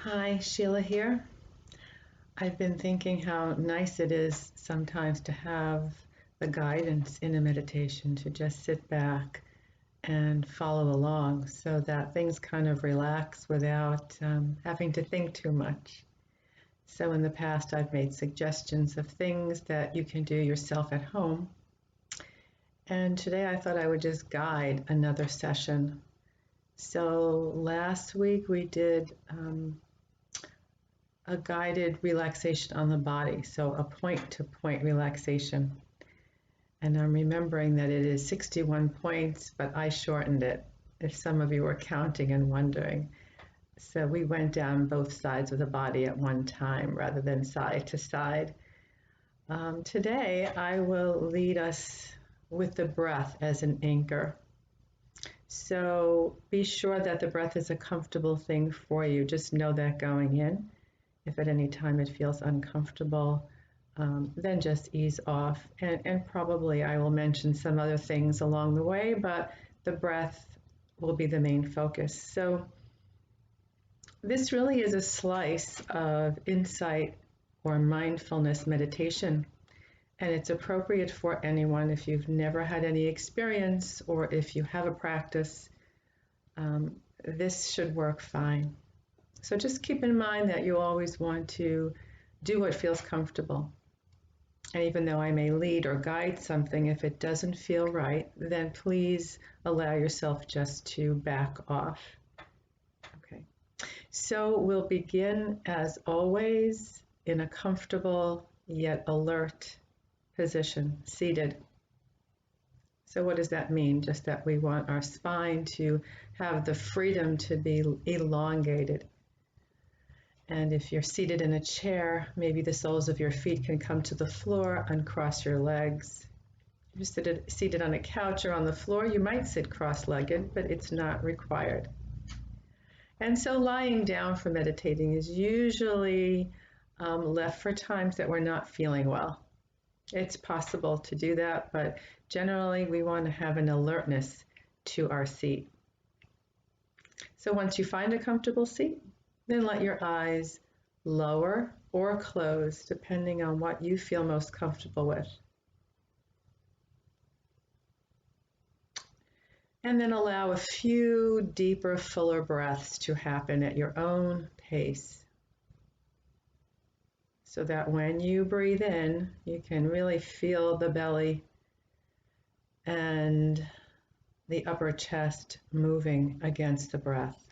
Hi, Sheila here. I've been thinking how nice it is sometimes to have the guidance in a meditation to just sit back and follow along so that things kind of relax without having to think too much. So, in the past, I've made suggestions of things that you can do yourself at home. And today I thought I would just guide another session. So, last week we did a guided relaxation on the body, so a point-to-point relaxation. And I'm remembering that it is 61 points, but I shortened it, if some of you were counting and wondering. So we went down both sides of the body at one time rather than side to side. Today, I will lead us with the breath as an anchor. So be sure that the breath is a comfortable thing for you. Just know that going in. If at any time it feels uncomfortable, then just ease off. And probably I will mention some other things along the way, but the breath will be the main focus. So this really is a slice of insight or mindfulness meditation. And it's appropriate for anyone if you've never had any experience or if you have a practice. This should work fine. So just keep in mind that you always want to do what feels comfortable. And even though I may lead or guide something, if it doesn't feel right, then please allow yourself just to back off. Okay. So we'll begin, as always, in a comfortable yet alert position, seated. So what does that mean? Just that we want our spine to have the freedom to be elongated. And if you're seated in a chair, maybe the soles of your feet can come to the floor, uncross your legs. If you're seated on a couch or on the floor, you might sit cross-legged, but it's not required. And so lying down for meditating is usually left for times that we're not feeling well. It's possible to do that, but generally we want to have an alertness to our seat. So once you find a comfortable seat, then let your eyes lower or close, depending on what you feel most comfortable with. And then allow a few deeper, fuller breaths to happen at your own pace, so that when you breathe in, you can really feel the belly and the upper chest moving against the breath.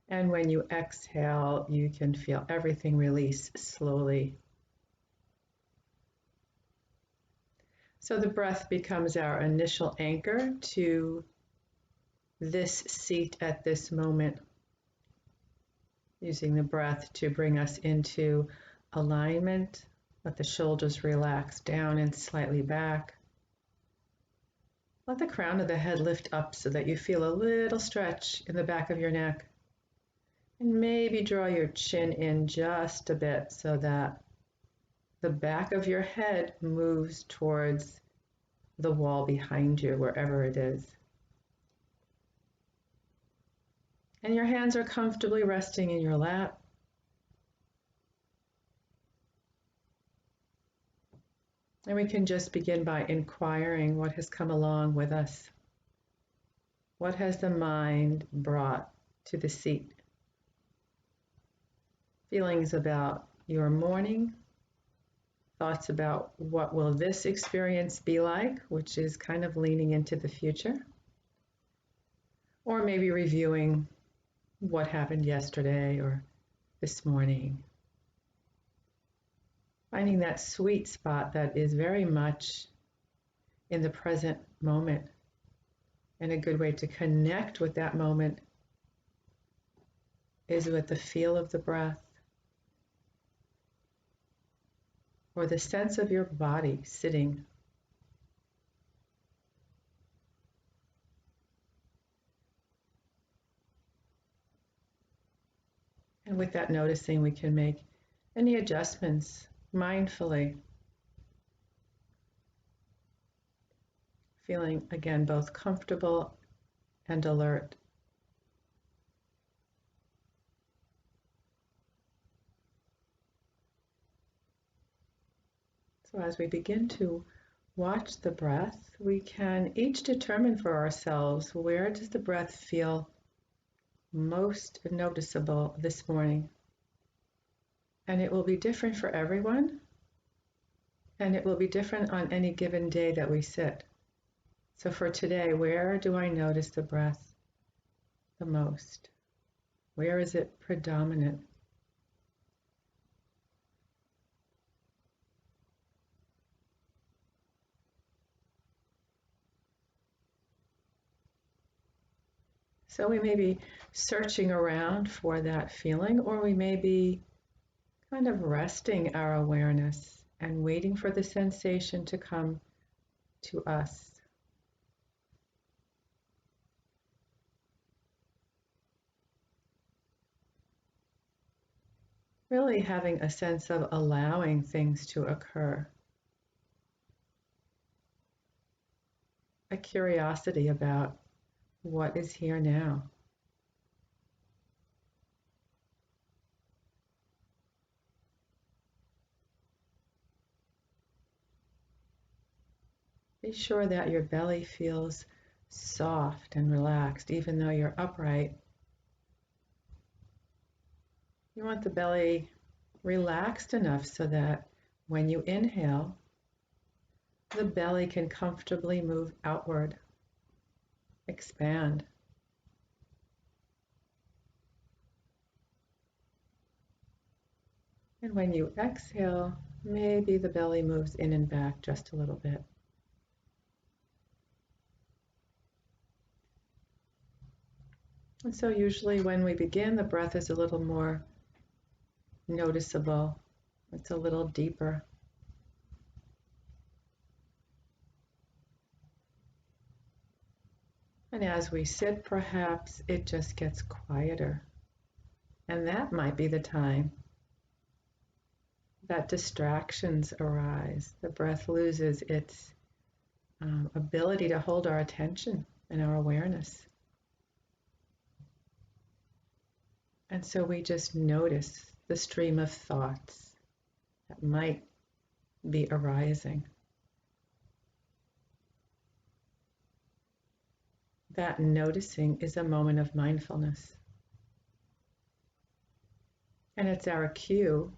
And when you exhale, you can feel everything release slowly. So the breath becomes our initial anchor to this seat at this moment, using the breath to bring us into alignment. Let the shoulders relax down and slightly back. Let the crown of the head lift up so that you feel a little stretch in the back of your neck. And maybe draw your chin in just a bit so that the back of your head moves towards the wall behind you, wherever it is. And your hands are comfortably resting in your lap. And we can just begin by inquiring what has come along with us. What has the mind brought to the seat? Feelings about your morning, thoughts about what will this experience be like, which is kind of leaning into the future, or maybe reviewing what happened yesterday or this morning. Finding that sweet spot that is very much in the present moment. And a good way to connect with that moment is with the feel of the breath, or the sense of your body sitting. And with that noticing, we can make any adjustments mindfully. Feeling, again, both comfortable and alert. So as we begin to watch the breath, we can each determine for ourselves, where does the breath feel most noticeable this morning? And it will be different for everyone, and it will be different on any given day that we sit. So for today, where do I notice the breath the most? Where is it predominant? So we may be searching around for that feeling, or we may be kind of resting our awareness and waiting for the sensation to come to us. Really having a sense of allowing things to occur. A curiosity about what is here now. Be sure that your belly feels soft and relaxed, even though you're upright. You want the belly relaxed enough so that when you inhale, the belly can comfortably move outward, expand. And when you exhale, maybe the belly moves in and back just a little bit. And so usually when we begin, the breath is a little more noticeable. It's a little deeper. And as we sit, perhaps it just gets quieter. And that might be the time that distractions arise. The breath loses its ability to hold our attention and our awareness. And so we just notice the stream of thoughts that might be arising. That noticing is a moment of mindfulness. And it's our cue,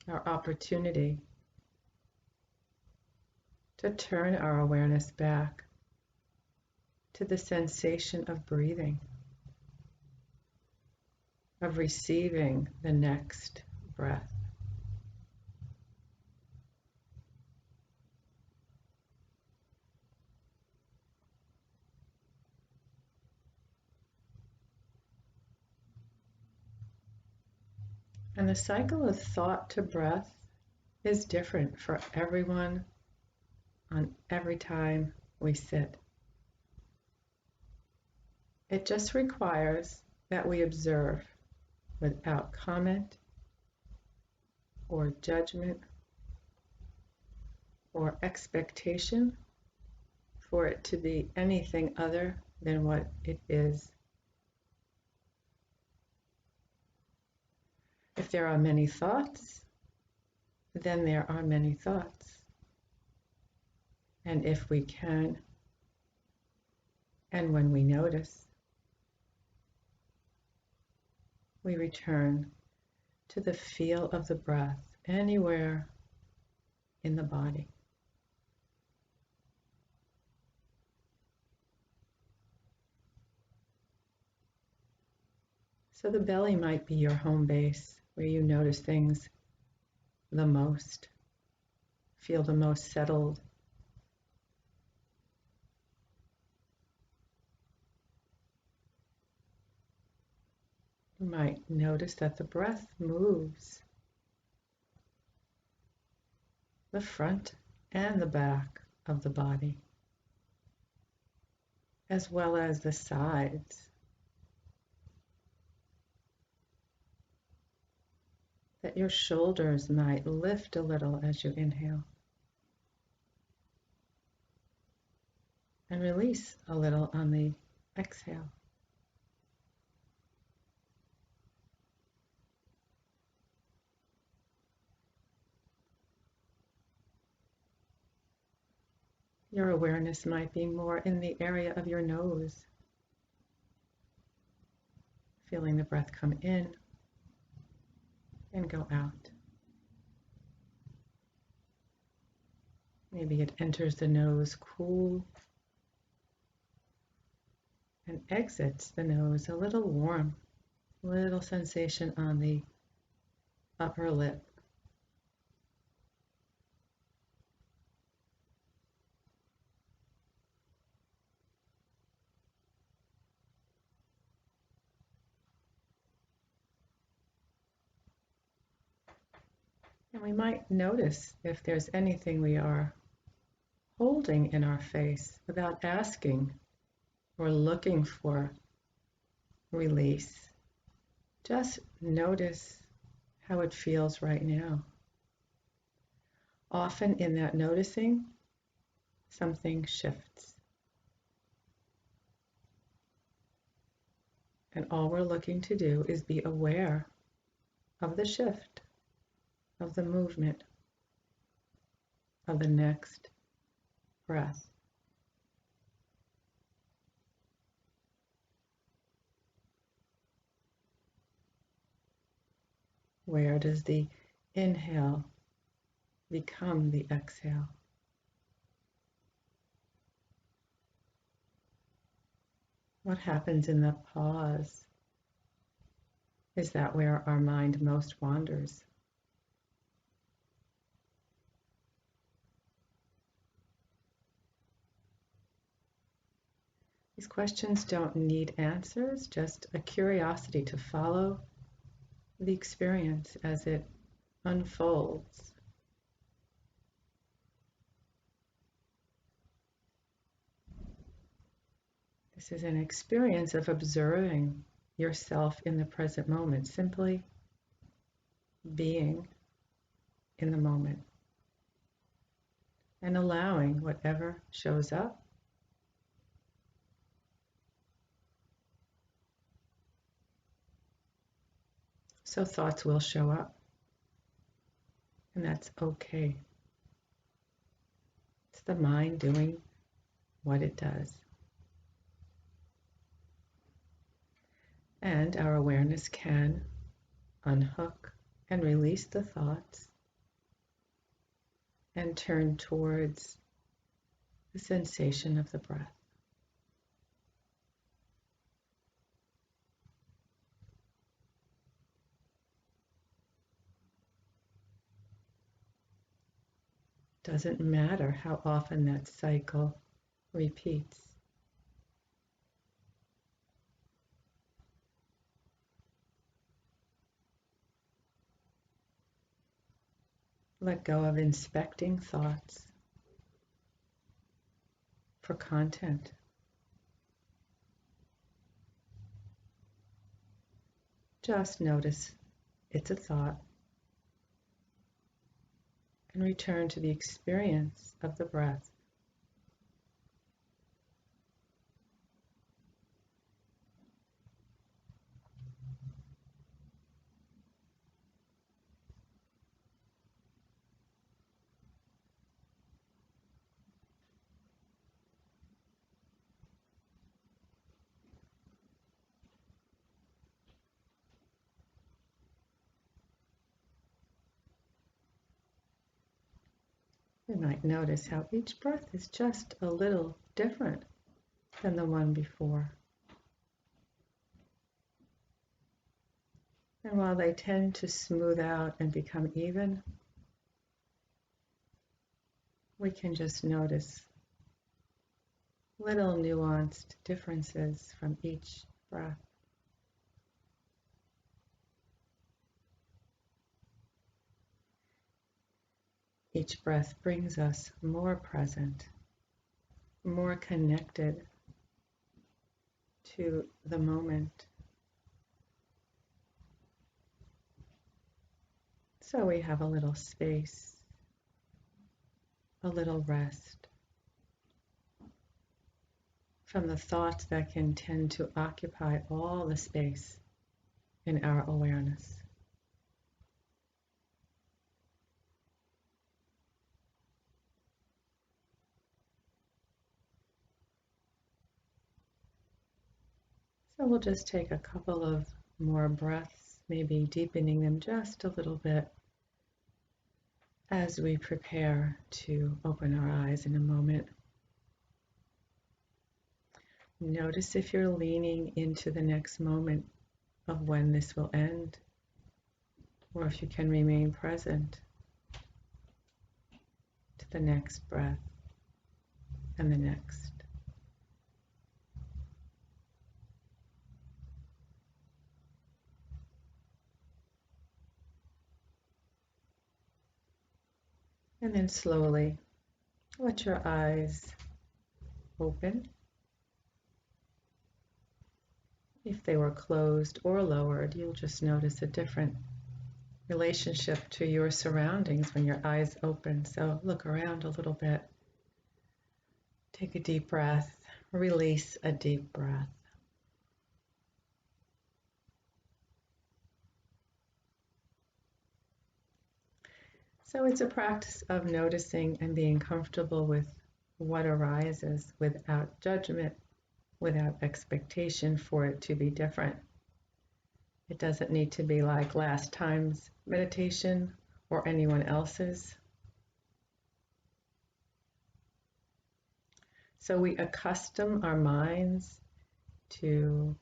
our opportunity to turn our awareness back to the sensation of breathing, of receiving the next breath. And the cycle of thought to breath is different for everyone on every time we sit. It just requires that we observe without comment or judgment or expectation for it to be anything other than what it is. If there are many thoughts, then there are many thoughts. And if we can, and when we notice, we return to the feel of the breath anywhere in the body. So the belly might be your home base, where you notice things the most, feel the most settled. You might notice that the breath moves the front and the back of the body, as well as the sides. That your shoulders might lift a little as you inhale and release a little on the exhale. Your awareness might be more in the area of your nose, feeling the breath come in and go out. Maybe it enters the nose cool and exits the nose a little warm, little sensation on the upper lip. And we might notice if there's anything we are holding in our face without asking or looking for release. Just notice how it feels right now. Often in that noticing, something shifts. And all we're looking to do is be aware of the shift, of the movement, of the next breath. Where does the inhale become the exhale? What happens in the pause? Is that where our mind most wanders? These questions don't need answers, just a curiosity to follow the experience as it unfolds. This is an experience of observing yourself in the present moment, simply being in the moment and allowing whatever shows up. So thoughts will show up, and that's okay. It's the mind doing what it does. And our awareness can unhook and release the thoughts and turn towards the sensation of the breath. Doesn't matter how often that cycle repeats. Let go of inspecting thoughts for content. Just notice it's a thought and return to the experience of the breath. You might notice how each breath is just a little different than the one before. And while they tend to smooth out and become even, we can just notice little nuanced differences from each breath. Each breath brings us more present, more connected to the moment. So we have a little space, a little rest from the thoughts that can tend to occupy all the space in our awareness. So we'll just take a couple of more breaths, maybe deepening them just a little bit as we prepare to open our eyes in a moment. Notice if you're leaning into the next moment of when this will end, or if you can remain present to the next breath and the next. And then slowly let your eyes open. If they were closed or lowered, you'll just notice a different relationship to your surroundings when your eyes open. So look around a little bit. Take a deep breath. Release a deep breath. So it's a practice of noticing and being comfortable with what arises without judgment, without expectation for it to be different. It doesn't need to be like last time's meditation or anyone else's. So we accustom our minds to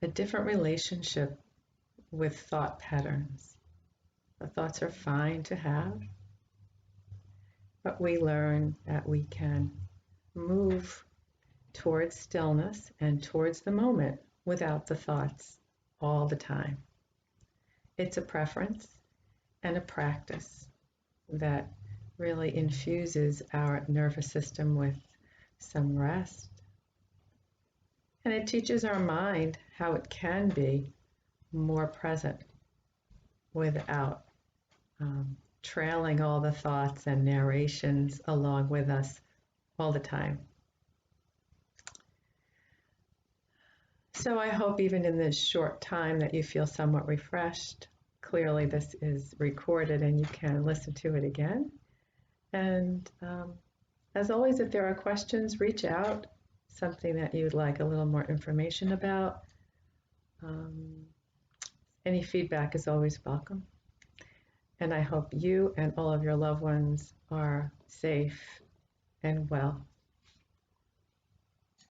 a different relationship with thought patterns. The thoughts are fine to have, but we learn that we can move towards stillness and towards the moment without the thoughts all the time. It's a preference and a practice that really infuses our nervous system with some rest. And it teaches our mind how it can be more present without trailing all the thoughts and narrations along with us all the time. So I hope even in this short time that you feel somewhat refreshed. Clearly this is recorded and you can listen to it again. And as always, if there are questions, reach out, something that you'd like a little more information about. Any feedback is always welcome. And I hope you and all of your loved ones are safe and well.